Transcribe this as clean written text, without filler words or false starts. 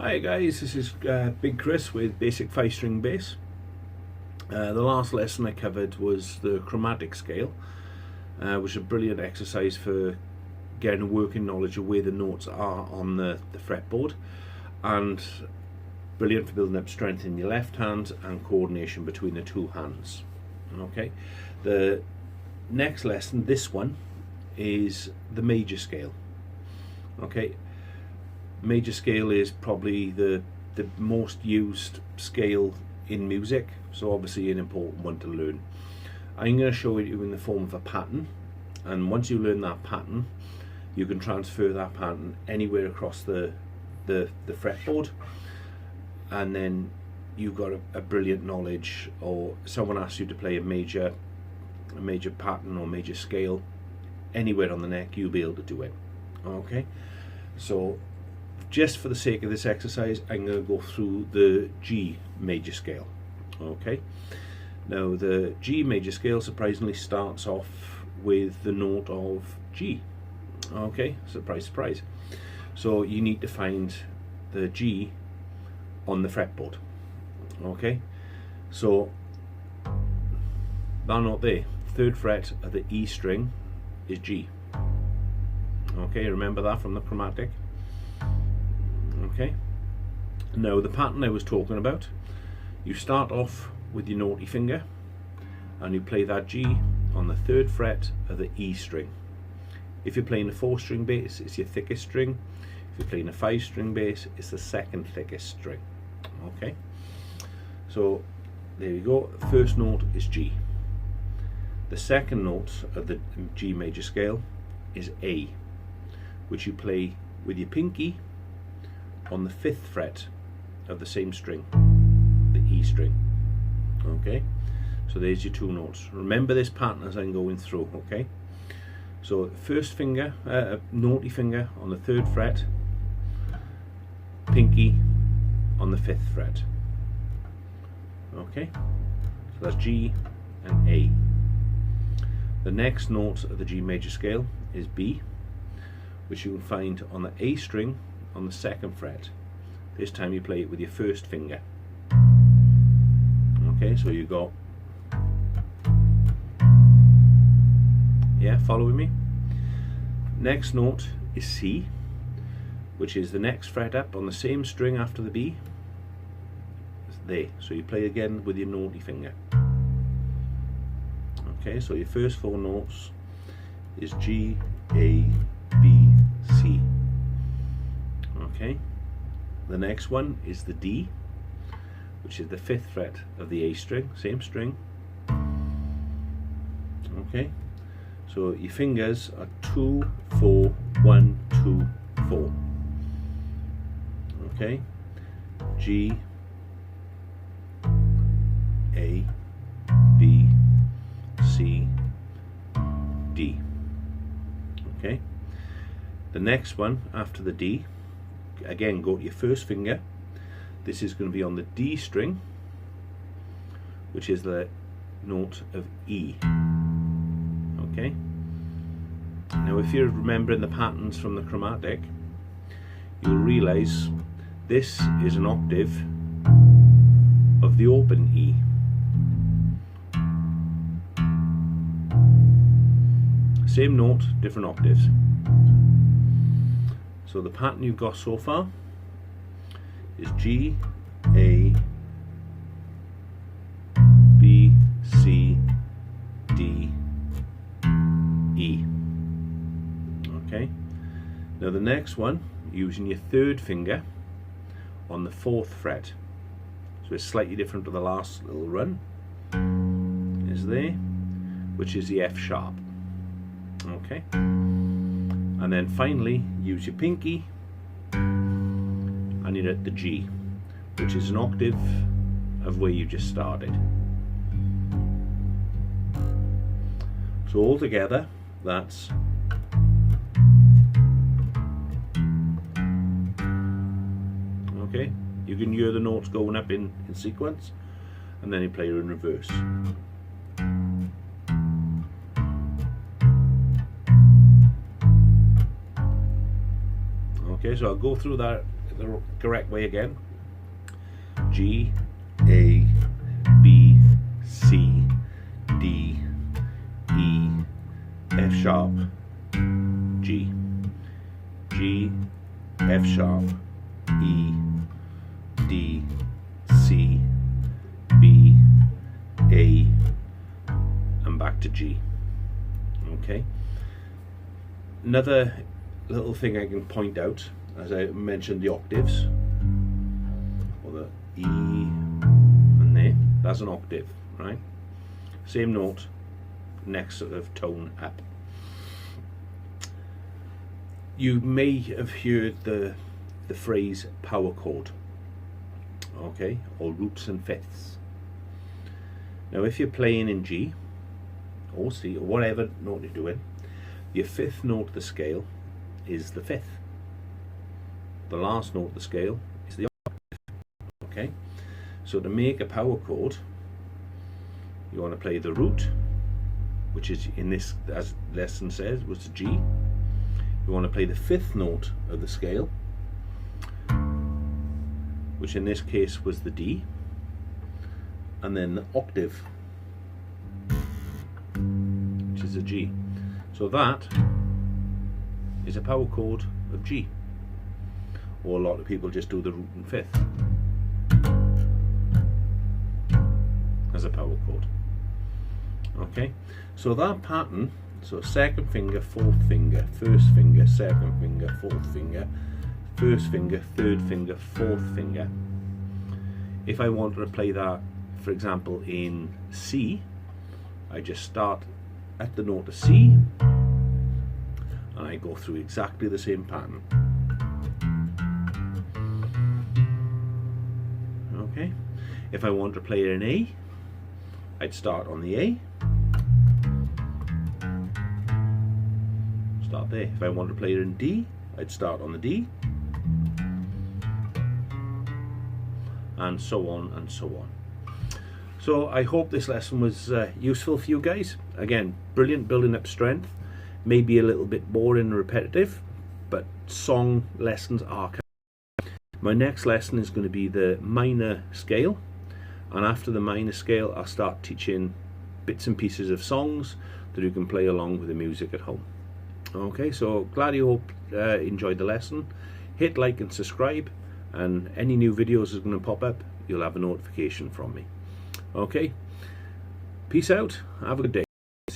Hi guys, this is Big Chris with Basic 5-string bass. The last lesson I covered was the chromatic scale, which is a brilliant exercise for getting a working knowledge of where the notes are on the fretboard, and brilliant for building up strength in your left hand and coordination between the two hands. Okay, the next lesson, this one, is the major scale. Okay, major scale is probably the most used scale in music, so obviously an important one to learn. I'm going to show it you in the form of a pattern, and once you learn that pattern, you can transfer that pattern anywhere across the fretboard, and then you've got a brilliant knowledge, or someone asks you to play a major pattern or major scale anywhere on the neck, you'll be able to do it. Okay, so just for the sake of this exercise, I'm going to go through the G major scale. Okay, now the G major scale surprisingly starts off with the note of G. Okay, surprise, surprise. So you need to find the G on the fretboard. Okay, so that note there, 3rd fret of the E string, is G. Okay, remember that from the chromatic. Okay, now the pattern I was talking about, you start off with your naughty finger and you play that G on the 3rd fret of the E string. If you're playing a 4-string bass, it's your thickest string. If you're playing a 5-string bass, it's the 2nd thickest string. Okay, so there you go. The first note is G. The second note of the G major scale is A, which you play with your pinky on the 5th fret of the same string, the E string. Okay, so there's your two notes. Remember this pattern as I'm going through. Okay, so first finger, naughty finger on the 3rd fret, pinky on the 5th fret. Okay, so that's G and A. The next note of the G major scale is B, which you can find on the A string on the 2nd fret. This time you play it with your 1st finger. Okay, so you got, yeah, following me? Next note is C, which is the next fret up on the same string after the B. It's there, so you play again with your naughty finger. Okay, so your first 4 notes is G, A, B, C. Okay, the next one is the D, which is the 5th fret of the A string, same string. Okay, so your fingers are 2, 4, 1, 2, 4. Okay, G, A, B, C, D. Okay, the next one after the D, again go to your 1st finger. This is going to be on the D string, which is the note of E. Okay, now if you're remembering the patterns from the chromatic, you'll realize this is an octave of the open E. Same note, different octaves. So the pattern you've got so far is G, A, B, C, D, E. Okay, now the next one, using your 3rd finger on the 4th fret, so it's slightly different to the last little run, is there, which is the F sharp. Okay, and then finally use your pinky and you're at the G, which is an octave of where you just started. So altogether that's okay. You can hear the notes going up in sequence, and then you play in reverse. Okay, so I'll go through that the correct way again. G, A, B, C, D, E, F sharp, G, G, F sharp, E, D, C, B, A, and back to G. Okay. Another little thing I can point out, as I mentioned, the octaves, or the E and there, that's an octave, right? Same note, next sort of tone up. You may have heard the phrase power chord, okay, or roots and fifths. Now if you're playing in G or C or whatever note you're doing, your fifth note of the scale is the fifth. The last note of the scale is the octave. Okay, so to make a power chord, you want to play the root, which is in this, as the lesson says, was the G. You want to play the fifth note of the scale, which in this case was the D, and then the octave, which is a G. So that is a power chord of G. Or a lot of people just do the root and fifth as a power chord. Okay, so that pattern, so second finger, fourth finger, first finger, second finger, fourth finger, first finger, third finger, fourth finger. If I wanted to play that, for example, in C, I just start at the note of C and I go through exactly the same pattern. Okay, if I want to play it in A, I'd start on the A, start there. If I want to play it in D, I'd start on the D, and so on and so on. So I hope this lesson was useful for you guys. Again, brilliant, building up strength. Maybe a little bit boring and repetitive, but song lessons are coming. My next lesson is going to be the minor scale, and after the minor scale I'll start teaching bits and pieces of songs that you can play along with the music at home. Okay, so glad you enjoyed the lesson. Hit like and subscribe, and any new videos is going to pop up, you'll have a notification from me. Okay, peace out, have a good day.